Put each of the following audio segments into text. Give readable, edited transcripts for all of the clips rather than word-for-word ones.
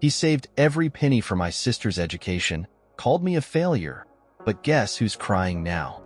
He saved every penny for my sister's education, called me a failure. But guess who's crying now?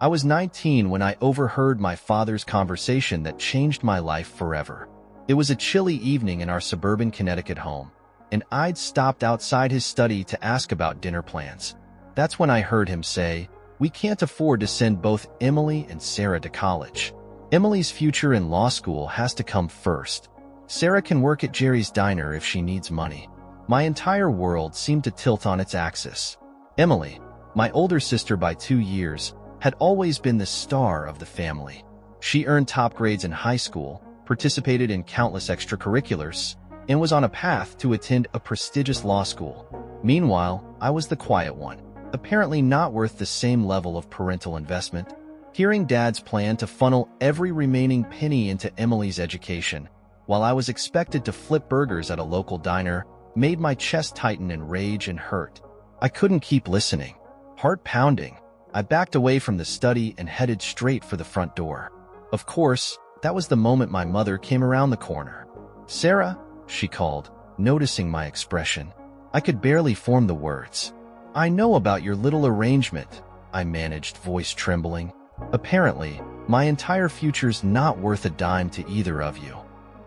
I was 19 when I overheard my father's conversation that changed my life forever. It was a chilly evening in our suburban Connecticut home, and I'd stopped outside his study to ask about dinner plans. That's when I heard him say, "We can't afford to send both Emily and Sarah to college. Emily's future in law school has to come first. Sarah can work at Jerry's Diner if she needs money." My entire world seemed to tilt on its axis. Emily, my older sister by 2 years, had always been the star of the family. She earned top grades in high school, participated in countless extracurriculars, and was on a path to attend a prestigious law school. Meanwhile, I was the quiet one, apparently not worth the same level of parental investment. Hearing Dad's plan to funnel every remaining penny into Emily's education, while I was expected to flip burgers at a local diner, made my chest tighten in rage and hurt. I couldn't keep listening. Heart pounding, I backed away from the study and headed straight for the front door. Of course, that was the moment my mother came around the corner. "Sarah," she called, noticing my expression. I could barely form the words. "I know about your little arrangement," I managed, voice trembling. "Apparently, my entire future's not worth a dime to either of you."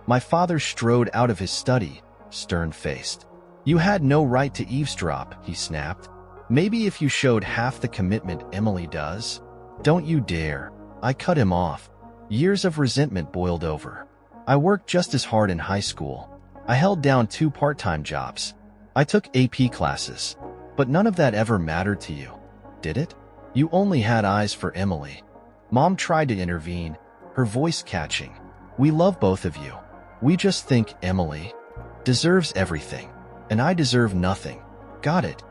My father strode out of his study, stern-faced. "You had no right to eavesdrop," he snapped. "Maybe if you showed half the commitment Emily does." "Don't you dare." I cut him off. Years of resentment boiled over. I worked just as hard in high school. I held down 2 part-time jobs. I took AP classes. But none of that ever mattered to you, did it? You only had eyes for Emily. Mom tried to intervene, her voice catching. "We love both of you. We just think Emily deserves everything, and I deserve nothing. Got it?"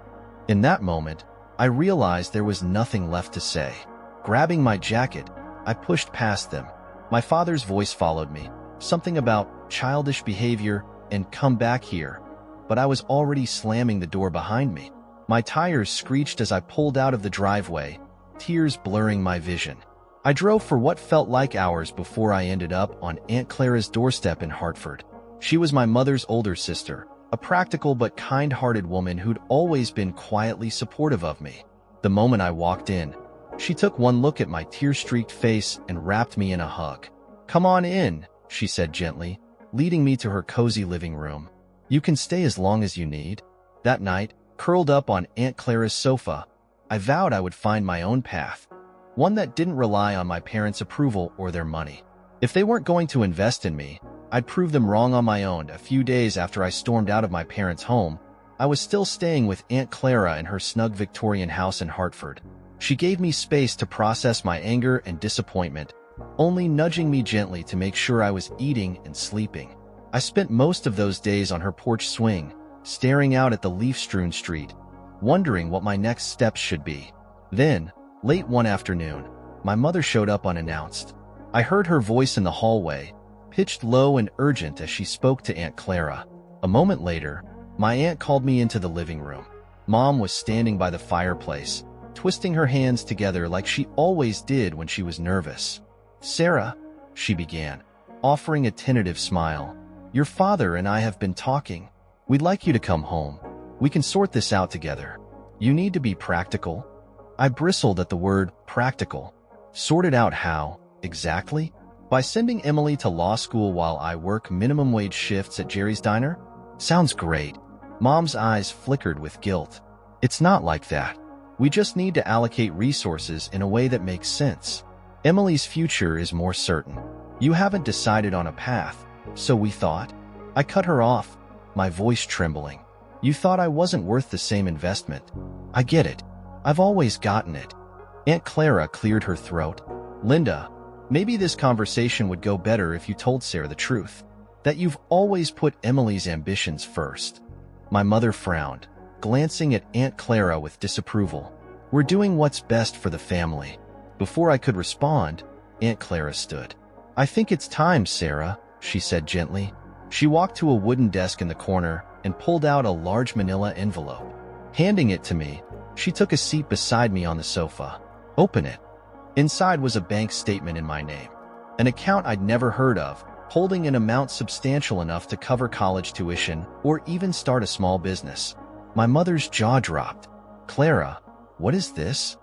In that moment, I realized there was nothing left to say. Grabbing my jacket, I pushed past them. My father's voice followed me, something about childish behavior and "come back here," but I was already slamming the door behind me. My tires screeched as I pulled out of the driveway, tears blurring my vision. I drove for what felt like hours before I ended up on Aunt Clara's doorstep in Hartford. She was my mother's older sister, a practical but kind-hearted woman who'd always been quietly supportive of me. The moment I walked in, she took one look at my tear-streaked face and wrapped me in a hug. "Come on in," she said gently, leading me to her cozy living room. "You can stay as long as you need." That night, curled up on Aunt Clara's sofa, I vowed I would find my own path, one that didn't rely on my parents' approval or their money. If they weren't going to invest in me, I'd prove them wrong on my own. A few days after I stormed out of my parents' home, I was still staying with Aunt Clara in her snug Victorian house in Hartford. She gave me space to process my anger and disappointment, only nudging me gently to make sure I was eating and sleeping. I spent most of those days on her porch swing, staring out at the leaf-strewn street, wondering what my next steps should be. Then, late one afternoon, my mother showed up unannounced. I heard her voice in the hallway, pitched low and urgent as she spoke to Aunt Clara. A moment later, my aunt called me into the living room. Mom was standing by the fireplace, twisting her hands together like she always did when she was nervous. "Sarah," she began, offering a tentative smile, "your father and I have been talking. We'd like you to come home. We can sort this out together. You need to be practical." I bristled at the word practical. Sorted out how, exactly? By sending Emily to law school while I work minimum wage shifts at Jerry's Diner? Sounds great. Mom's eyes flickered with guilt. "It's not like that. We just need to allocate resources in a way that makes sense. Emily's future is more certain. You haven't decided on a path, so we thought." I cut her off, my voice trembling. "You thought I wasn't worth the same investment. I get it. I've always gotten it." Aunt Clara cleared her throat. "Linda, maybe this conversation would go better if you told Sarah the truth, that you've always put Emily's ambitions first." My mother frowned, glancing at Aunt Clara with disapproval. "We're doing what's best for the family." Before I could respond, Aunt Clara stood. "I think it's time, Sarah," she said gently. She walked to a wooden desk in the corner and pulled out a large manila envelope. Handing it to me, she took a seat beside me on the sofa. "Open it." Inside was a bank statement in my name, an account I'd never heard of, holding an amount substantial enough to cover college tuition or even start a small business. My mother's jaw dropped. "Clara, what is this?"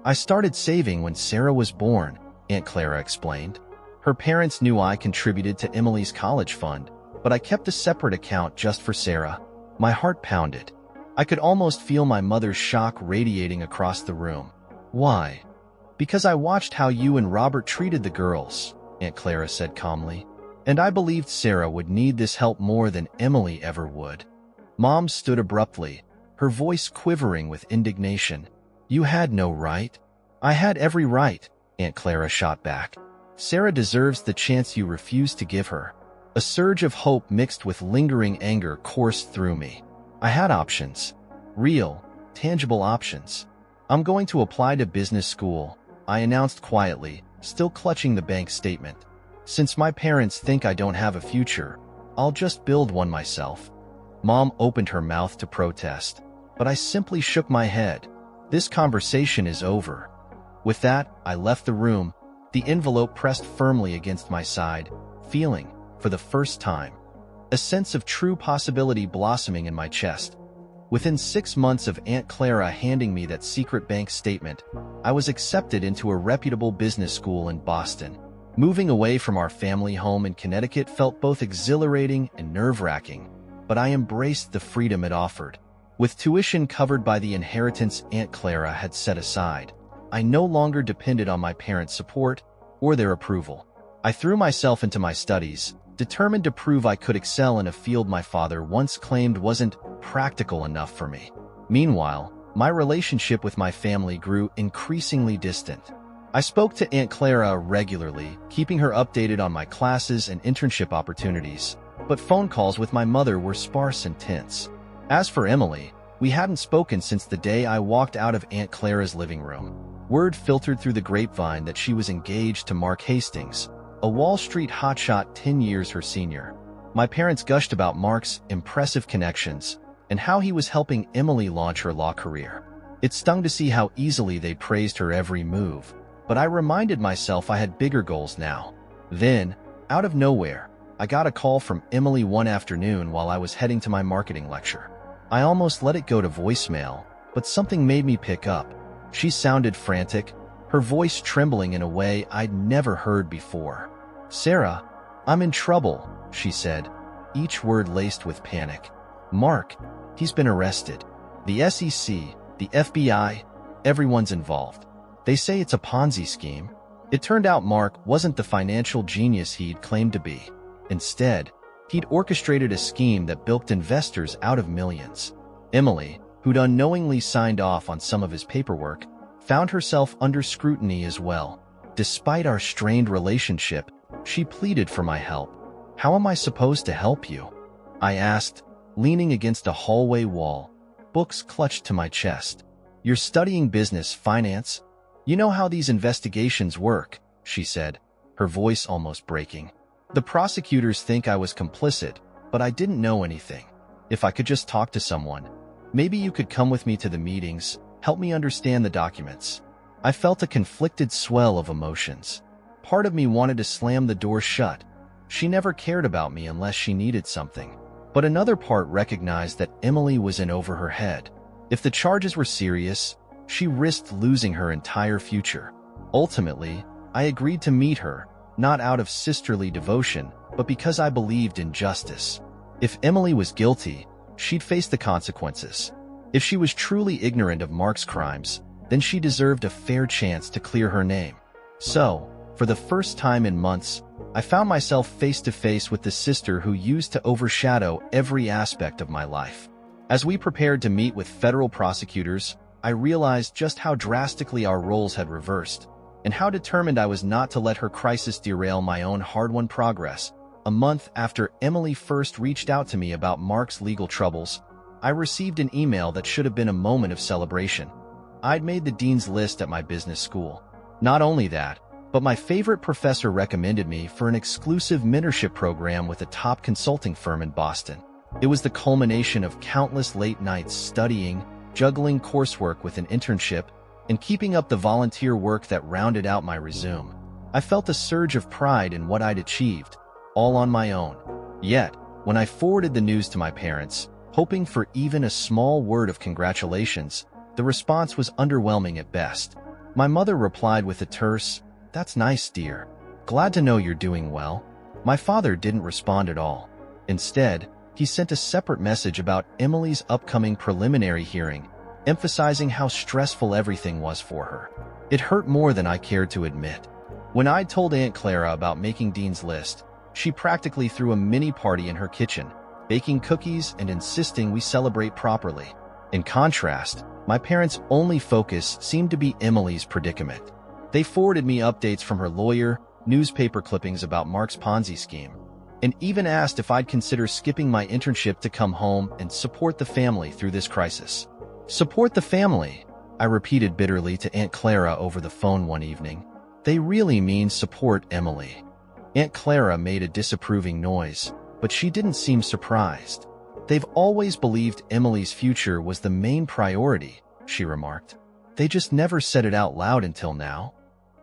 "I started saving when Sarah was born," Aunt Clara explained. "Her parents knew I contributed to Emily's college fund, but I kept a separate account just for Sarah." My heart pounded. I could almost feel my mother's shock radiating across the room. "Why?" "Because I watched how you and Robert treated the girls," Aunt Clara said calmly, "and I believed Sarah would need this help more than Emily ever would." Mom stood abruptly, her voice quivering with indignation. "You had no right." "I had every right," Aunt Clara shot back. "Sarah deserves the chance you refused to give her." A surge of hope mixed with lingering anger coursed through me. I had options. Real, tangible options. "I'm going to apply to business school," I announced quietly, still clutching the bank statement. "Since my parents think I don't have a future, I'll just build one myself." Mom opened her mouth to protest, but I simply shook my head. "This conversation is over." With that, I left the room, the envelope pressed firmly against my side, feeling, for the first time, a sense of true possibility blossoming in my chest. Within 6 months of Aunt Clara handing me that secret bank statement, I was accepted into a reputable business school in Boston. Moving away from our family home in Connecticut felt both exhilarating and nerve-wracking, but I embraced the freedom it offered. With tuition covered by the inheritance Aunt Clara had set aside, I no longer depended on my parents' support or their approval. I threw myself into my studies, determined to prove I could excel in a field my father once claimed wasn't practical enough for me. Meanwhile, my relationship with my family grew increasingly distant. I spoke to Aunt Clara regularly, keeping her updated on my classes and internship opportunities, but phone calls with my mother were sparse and tense. As for Emily, we hadn't spoken since the day I walked out of Aunt Clara's living room. Word filtered through the grapevine that she was engaged to Mark Hastings, a Wall Street hotshot 10 years her senior. My parents gushed about Mark's impressive connections and how he was helping Emily launch her law career. It stung to see how easily they praised her every move, but I reminded myself I had bigger goals now. Then, out of nowhere, I got a call from Emily one afternoon while I was heading to my marketing lecture. I almost let it go to voicemail, but something made me pick up. She sounded frantic, her voice trembling in a way I'd never heard before. "Sarah, I'm in trouble," she said, each word laced with panic. "Mark, he's been arrested. The SEC, the FBI, everyone's involved. They say it's a Ponzi scheme." It turned out Mark wasn't the financial genius he'd claimed to be. Instead, he'd orchestrated a scheme that bilked investors out of millions. Emily, who'd unknowingly signed off on some of his paperwork, found herself under scrutiny as well. Despite our strained relationship, she pleaded for my help. "How am I supposed to help you?" I asked, leaning against a hallway wall, books clutched to my chest. "You're studying business finance? You know how these investigations work," she said, her voice almost breaking. "The prosecutors think I was complicit, but I didn't know anything. If I could just talk to someone. Maybe you could come with me to the meetings, help me understand the documents." I felt a conflicted swell of emotions. Part of me wanted to slam the door shut. She never cared about me unless she needed something. But another part recognized that Emily was in over her head. If the charges were serious, she risked losing her entire future. Ultimately, I agreed to meet her, not out of sisterly devotion, but because I believed in justice. If Emily was guilty, she'd face the consequences. If she was truly ignorant of Mark's crimes, then she deserved a fair chance to clear her name. So, for the first time in months, I found myself face to face with the sister who used to overshadow every aspect of my life. As we prepared to meet with federal prosecutors, I realized just how drastically our roles had reversed, and how determined I was not to let her crisis derail my own hard-won progress. A month after Emily first reached out to me about Mark's legal troubles, I received an email that should have been a moment of celebration. I'd made the dean's list at my business school. Not only that, but my favorite professor recommended me for an exclusive mentorship program with a top consulting firm in Boston. It was the culmination of countless late nights studying, juggling coursework with an internship, and keeping up the volunteer work that rounded out my resume. I felt a surge of pride in what I'd achieved, all on my own. Yet, when I forwarded the news to my parents, hoping for even a small word of congratulations, the response was underwhelming at best. My mother replied with a terse, "That's nice, dear. Glad to know you're doing well." My father didn't respond at all. Instead, he sent a separate message about Emily's upcoming preliminary hearing, emphasizing how stressful everything was for her. It hurt more than I cared to admit. When I told Aunt Clara about making Dean's List, she practically threw a mini party in her kitchen, baking cookies and insisting we celebrate properly. In contrast, my parents' only focus seemed to be Emily's predicament. They forwarded me updates from her lawyer, newspaper clippings about Mark's Ponzi scheme, and even asked if I'd consider skipping my internship to come home and support the family through this crisis. Support the family, I repeated bitterly to Aunt Clara over the phone one evening. They really mean support Emily. Aunt Clara made a disapproving noise, but she didn't seem surprised. They've always believed Emily's future was the main priority, she remarked. They just never said it out loud until now.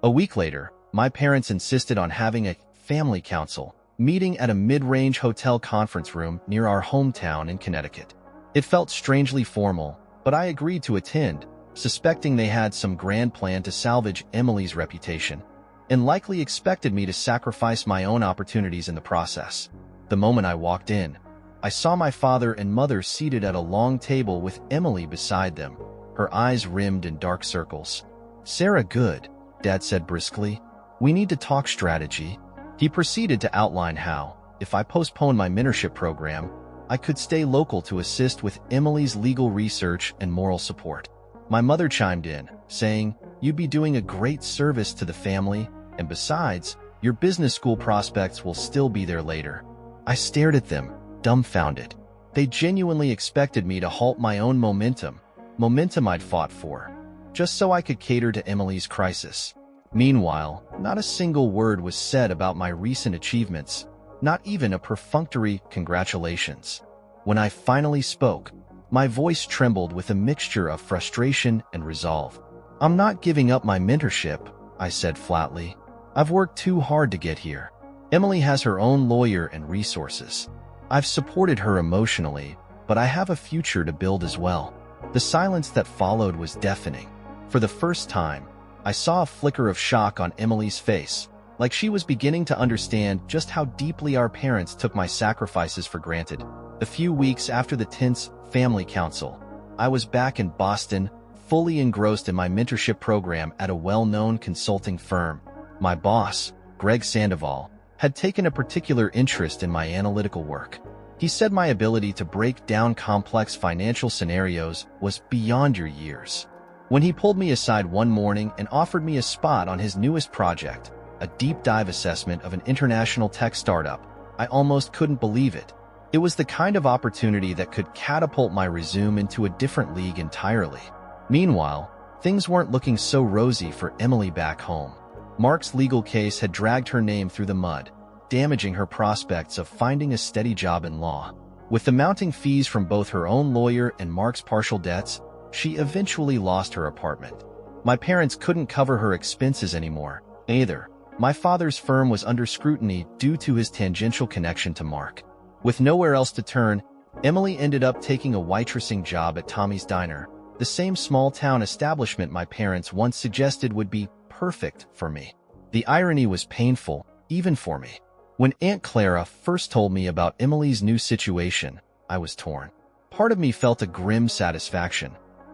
A week later, my parents insisted on having a family council meeting at a mid-range hotel conference room near our hometown in Connecticut. It felt strangely formal, but I agreed to attend, suspecting they had some grand plan to salvage Emily's reputation, and likely expected me to sacrifice my own opportunities in the process. The moment I walked in, I saw my father and mother seated at a long table with Emily beside them, her eyes rimmed in dark circles. "Sarah, good," Dad said briskly. "We need to talk strategy." He proceeded to outline how, if I postponed my mentorship program, I could stay local to assist with Emily's legal research and moral support. My mother chimed in, saying, "You'd be doing a great service to the family, and besides, your business school prospects will still be there later." I stared at them, dumbfounded. They genuinely expected me to halt my own momentum I'd fought for, just so I could cater to Emily's crisis. Meanwhile, not a single word was said about my recent achievements, not even a perfunctory congratulations. When I finally spoke, my voice trembled with a mixture of frustration and resolve. "I'm not giving up my mentorship," I said flatly. "I've worked too hard to get here. Emily has her own lawyer and resources. I've supported her emotionally, but I have a future to build as well." The silence that followed was deafening. For the first time, I saw a flicker of shock on Emily's face, like she was beginning to understand just how deeply our parents took my sacrifices for granted. A few weeks after the tense family council, I was back in Boston, fully engrossed in my mentorship program at a well-known consulting firm. My boss, Greg Sandoval, had taken a particular interest in my analytical work. He said my ability to break down complex financial scenarios was beyond your years. When he pulled me aside one morning and offered me a spot on his newest project, a deep dive assessment of an international tech startup, I almost couldn't believe it. It was the kind of opportunity that could catapult my resume into a different league entirely. Meanwhile, things weren't looking so rosy for Emily back home. Mark's legal case had dragged her name through the mud, damaging her prospects of finding a steady job in law. With the mounting fees from both her own lawyer and Mark's partial debts, she eventually lost her apartment. My parents couldn't cover her expenses anymore, either. My father's firm was under scrutiny due to his tangential connection to Mark. With nowhere else to turn, Emily ended up taking a waitressing job at Tommy's Diner, the same small-town establishment my parents once suggested would be perfect for me. The irony was painful, even for me. When Aunt Clara first told me about Emily's new situation, I was torn. Part of me felt a grim satisfaction.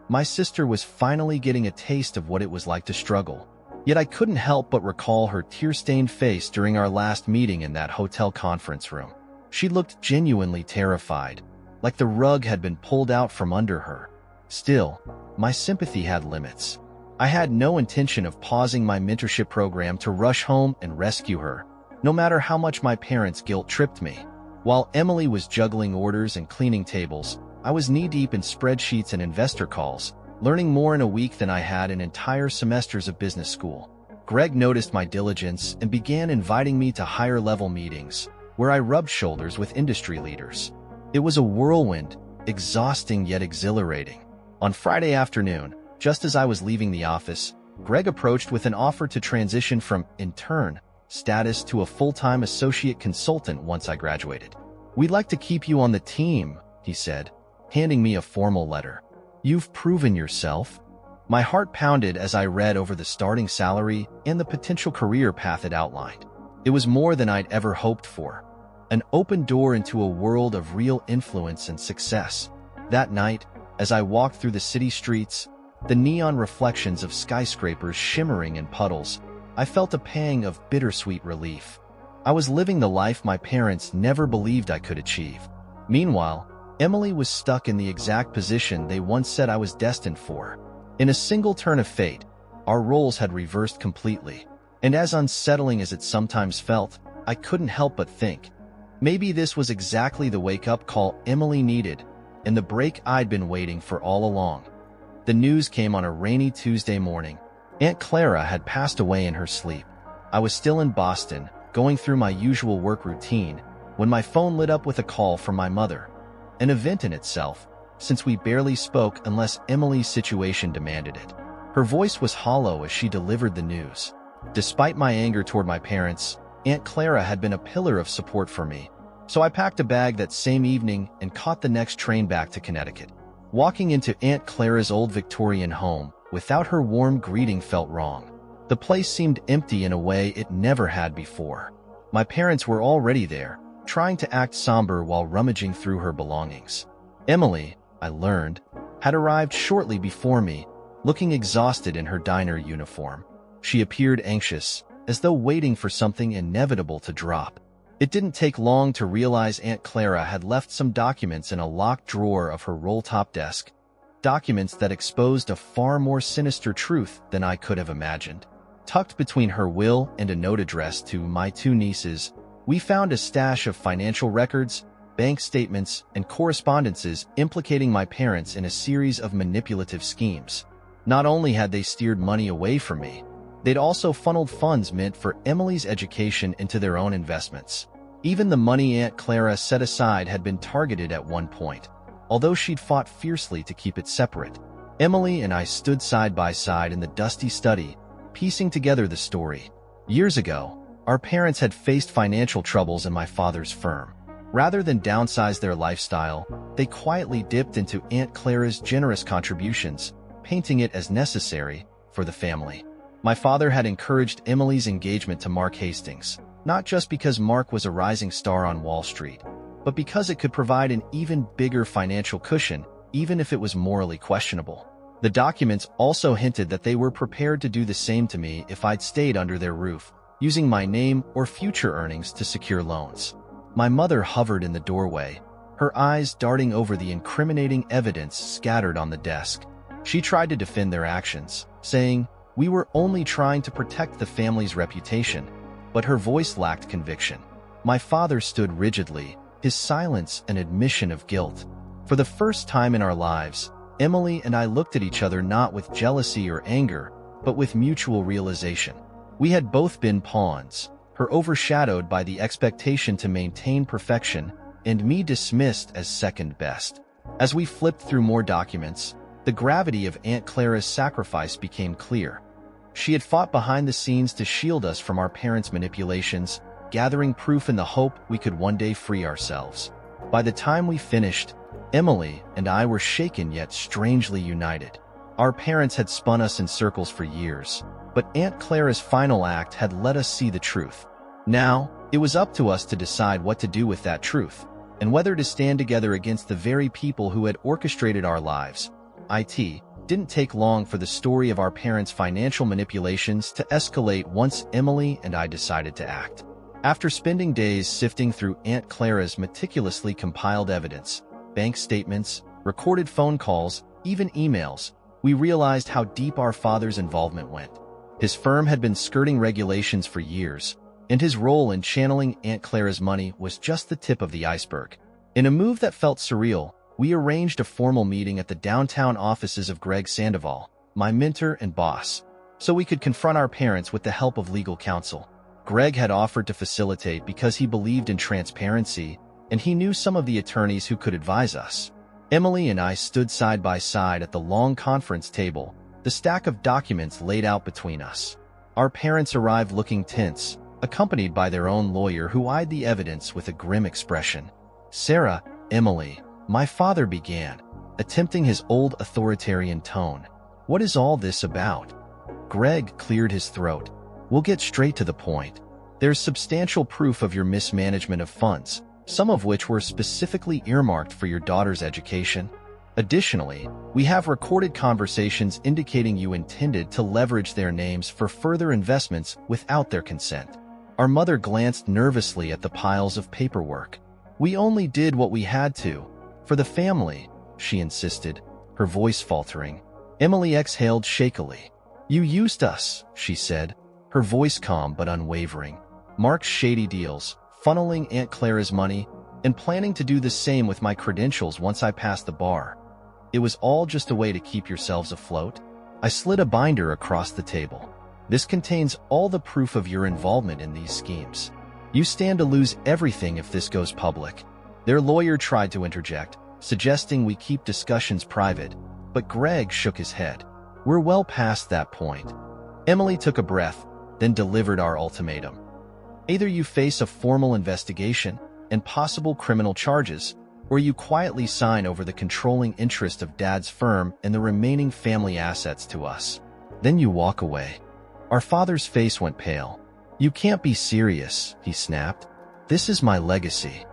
My sister was finally getting a taste of what it was like to struggle. Yet I couldn't help but recall her tear-stained face during our last meeting in that hotel conference room. She looked genuinely terrified, like the rug had been pulled out from under her. Still, my sympathy had limits. I had no intention of pausing my mentorship program to rush home and rescue her, no matter how much my parents' guilt tripped me. While Emily was juggling orders and cleaning tables, I was knee-deep in spreadsheets and investor calls, learning more in a week than I had in entire semesters of business school. Greg noticed my diligence and began inviting me to higher-level meetings, where I rubbed shoulders with industry leaders. It was a whirlwind, exhausting yet exhilarating. On Friday afternoon, just as I was leaving the office, Greg approached with an offer to transition from intern status to a full-time associate consultant once I graduated. "We'd like to keep you on the team," he said, handing me a formal letter. "You've proven yourself." My heart pounded as I read over the starting salary and the potential career path it outlined. It was more than I'd ever hoped for. An open door into a world of real influence and success. That night, as I walked through the city streets, the neon reflections of skyscrapers shimmering in puddles, I felt a pang of bittersweet relief. I was living the life my parents never believed I could achieve. Meanwhile, Emily was stuck in the exact position they once said I was destined for. In a single turn of fate, our roles had reversed completely. And as unsettling as it sometimes felt, I couldn't help but think, maybe this was exactly the wake-up call Emily needed, and the break I'd been waiting for all along. The news came on a rainy Tuesday morning. Aunt Clara had passed away in her sleep. I was still in Boston, going through my usual work routine, when my phone lit up with a call from my mother. An event in itself, since we barely spoke unless Emily's situation demanded it. Her voice was hollow as she delivered the news. Despite my anger toward my parents, Aunt Clara had been a pillar of support for me, so I packed a bag that same evening and caught the next train back to Connecticut. Walking into Aunt Clara's old Victorian home without her warm greeting felt wrong. The place seemed empty in a way it never had before. My parents were already there, trying to act somber while rummaging through her belongings. Emily, I learned, had arrived shortly before me, looking exhausted in her diner uniform. She appeared anxious, as though waiting for something inevitable to drop. It didn't take long to realize Aunt Clara had left some documents in a locked drawer of her roll-top desk, documents that exposed a far more sinister truth than I could have imagined. Tucked between her will and a note addressed to my two nieces, we found a stash of financial records, bank statements, and correspondences implicating my parents in a series of manipulative schemes. Not only had they steered money away from me, they'd also funneled funds meant for Emily's education into their own investments. Even the money Aunt Clara set aside had been targeted at one point, although she'd fought fiercely to keep it separate. Emily and I stood side by side in the dusty study, piecing together the story. Years ago, our parents had faced financial troubles in my father's firm. Rather than downsize their lifestyle, they quietly dipped into Aunt Clara's generous contributions, painting it as necessary for the family. My father had encouraged Emily's engagement to Mark Hastings, not just because Mark was a rising star on Wall Street, but because it could provide an even bigger financial cushion, even if it was morally questionable. The documents also hinted that they were prepared to do the same to me if I'd stayed under their roof, using my name or future earnings to secure loans. My mother hovered in the doorway, her eyes darting over the incriminating evidence scattered on the desk. She tried to defend their actions, saying, "We were only trying to protect the family's reputation," but her voice lacked conviction. My father stood rigidly, his silence an admission of guilt. For the first time in our lives, Emily and I looked at each other not with jealousy or anger, but with mutual realization. We had both been pawns, her overshadowed by the expectation to maintain perfection, and me dismissed as second best. As we flipped through more documents, the gravity of Aunt Clara's sacrifice became clear. She had fought behind the scenes to shield us from our parents' manipulations, gathering proof in the hope we could one day free ourselves. By the time we finished, Emily and I were shaken yet strangely united. Our parents had spun us in circles for years, but Aunt Clara's final act had let us see the truth. Now, it was up to us to decide what to do with that truth, and whether to stand together against the very people who had orchestrated our lives. It didn't take long for the story of our parents' financial manipulations to escalate once Emily and I decided to act. After spending days sifting through Aunt Clara's meticulously compiled evidence, bank statements, recorded phone calls, even emails, we realized how deep our father's involvement went. His firm had been skirting regulations for years, and his role in channeling Aunt Clara's money was just the tip of the iceberg. In a move that felt surreal, we arranged a formal meeting at the downtown offices of Greg Sandoval, my mentor and boss, so we could confront our parents with the help of legal counsel. Greg had offered to facilitate because he believed in transparency, and he knew some of the attorneys who could advise us. Emily and I stood side by side at the long conference table, the stack of documents laid out between us. Our parents arrived looking tense, accompanied by their own lawyer who eyed the evidence with a grim expression. "Sarah, Emily," my father began, attempting his old authoritarian tone. "What is all this about?" Greg cleared his throat. "We'll get straight to the point. There's substantial proof of your mismanagement of funds, some of which were specifically earmarked for your daughter's education. Additionally, we have recorded conversations indicating you intended to leverage their names for further investments without their consent." Our mother glanced nervously at the piles of paperwork. "We only did what we had to. For the family," she insisted, her voice faltering. Emily exhaled shakily. "You used us," she said, her voice calm but unwavering. "Mark's shady deals, funneling Aunt Clara's money, and planning to do the same with my credentials once I passed the bar. It was all just a way to keep yourselves afloat." I slid a binder across the table. "This contains all the proof of your involvement in these schemes. You stand to lose everything if this goes public." Their lawyer tried to interject, suggesting we keep discussions private, but Greg shook his head. "We're well past that point." Emily took a breath, then delivered our ultimatum. "Either you face a formal investigation and possible criminal charges, or you quietly sign over the controlling interest of Dad's firm and the remaining family assets to us. Then you walk away." Our father's face went pale. "You can't be serious," he snapped. "This is my legacy."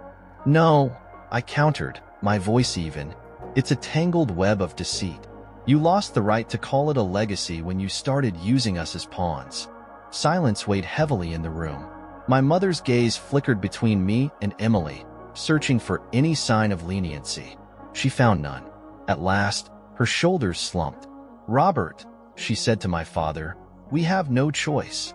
"No," I countered, my voice even. "It's a tangled web of deceit. You lost the right to call it a legacy when you started using us as pawns." Silence weighed heavily in the room. My mother's gaze flickered between me and Emily, searching for any sign of leniency. She found none. At last, her shoulders slumped. "Robert," she said to my father, "we have no choice."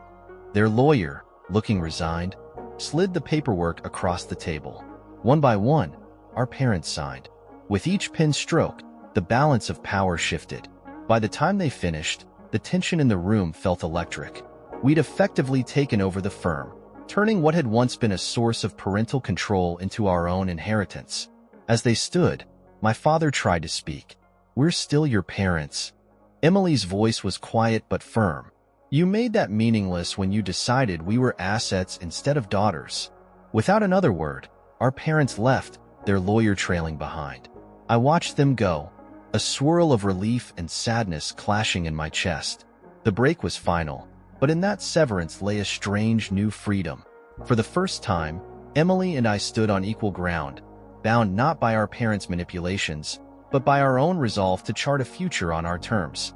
Their lawyer, looking resigned, slid the paperwork across the table. One by one, our parents signed. With each pen stroke, the balance of power shifted. By the time they finished, the tension in the room felt electric. We'd effectively taken over the firm, turning what had once been a source of parental control into our own inheritance. As they stood, my father tried to speak. "We're still your parents." Emily's voice was quiet but firm. "You made that meaningless when you decided we were assets instead of daughters." Without another word, our parents left, their lawyer trailing behind. I watched them go, a swirl of relief and sadness clashing in my chest. The break was final, but in that severance lay a strange new freedom. For the first time, Emily and I stood on equal ground, bound not by our parents' manipulations, but by our own resolve to chart a future on our terms.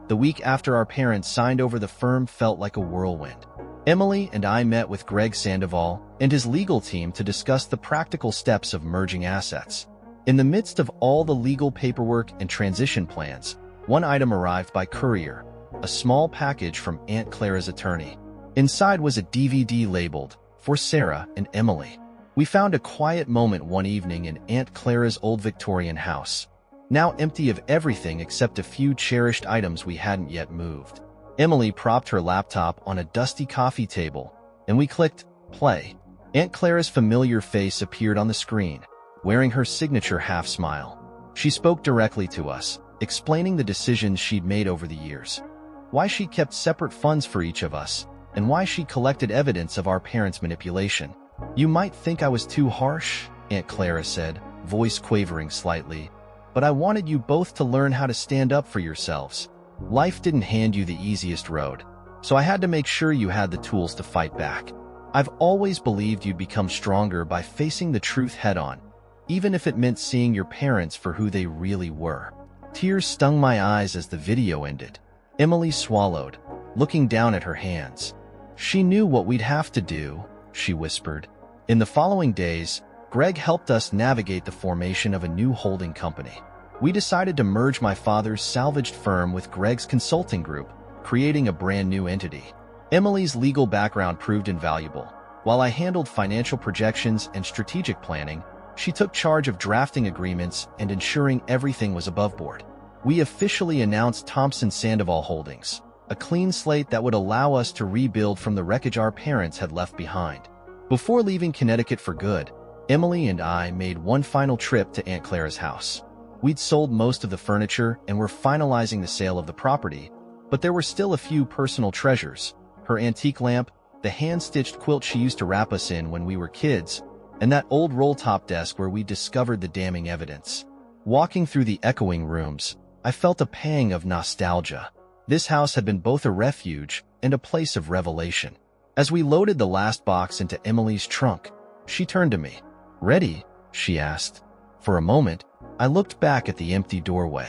The week after our parents signed over the firm felt like a whirlwind. Emily and I met with Greg Sandoval and his legal team to discuss the practical steps of merging assets. In the midst of all the legal paperwork and transition plans, one item arrived by courier, a small package from Aunt Clara's attorney. Inside was a DVD labeled, "For Sarah and Emily." We found a quiet moment one evening in Aunt Clara's old Victorian house, now empty of everything except a few cherished items we hadn't yet moved. Emily propped her laptop on a dusty coffee table, and we clicked play. Aunt Clara's familiar face appeared on the screen, wearing her signature half-smile. She spoke directly to us, explaining the decisions she'd made over the years, why she kept separate funds for each of us, and why she collected evidence of our parents' manipulation. "You might think I was too harsh," Aunt Clara said, voice quavering slightly, "but I wanted you both to learn how to stand up for yourselves. Life didn't hand you the easiest road, so I had to make sure you had the tools to fight back. I've always believed you'd become stronger by facing the truth head-on, even if it meant seeing your parents for who they really were." Tears stung my eyes as the video ended. Emily swallowed, looking down at her hands. "She knew what we'd have to do," she whispered. In the following days, Greg helped us navigate the formation of a new holding company. We decided to merge my father's salvaged firm with Greg's consulting group, creating a brand new entity. Emily's legal background proved invaluable. While I handled financial projections and strategic planning, she took charge of drafting agreements and ensuring everything was above board. We officially announced Thompson Sandoval Holdings, a clean slate that would allow us to rebuild from the wreckage our parents had left behind. Before leaving Connecticut for good, Emily and I made one final trip to Aunt Clara's house. We'd sold most of the furniture and were finalizing the sale of the property, but there were still a few personal treasures: her antique lamp, the hand-stitched quilt she used to wrap us in when we were kids, and that old roll-top desk where we discovered the damning evidence. Walking through the echoing rooms, I felt a pang of nostalgia. This house had been both a refuge and a place of revelation. As we loaded the last box into Emily's trunk, she turned to me. "Ready?" she asked. For a moment, I looked back at the empty doorway.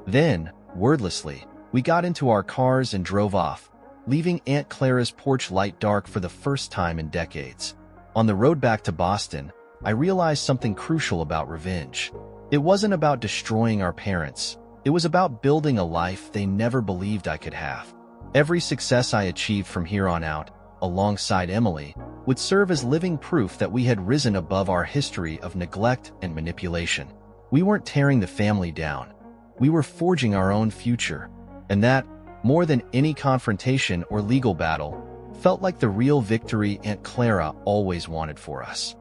Then, wordlessly, we got into our cars and drove off, leaving Aunt Clara's porch light dark for the first time in decades. On the road back to Boston, I realized something crucial about revenge. It wasn't about destroying our parents. It was about building a life they never believed I could have. Every success I achieved from here on out, alongside Emily, would serve as living proof that we had risen above our history of neglect and manipulation. We weren't tearing the family down. We were forging our own future. And that, more than any confrontation or legal battle, felt like the real victory Aunt Clara always wanted for us.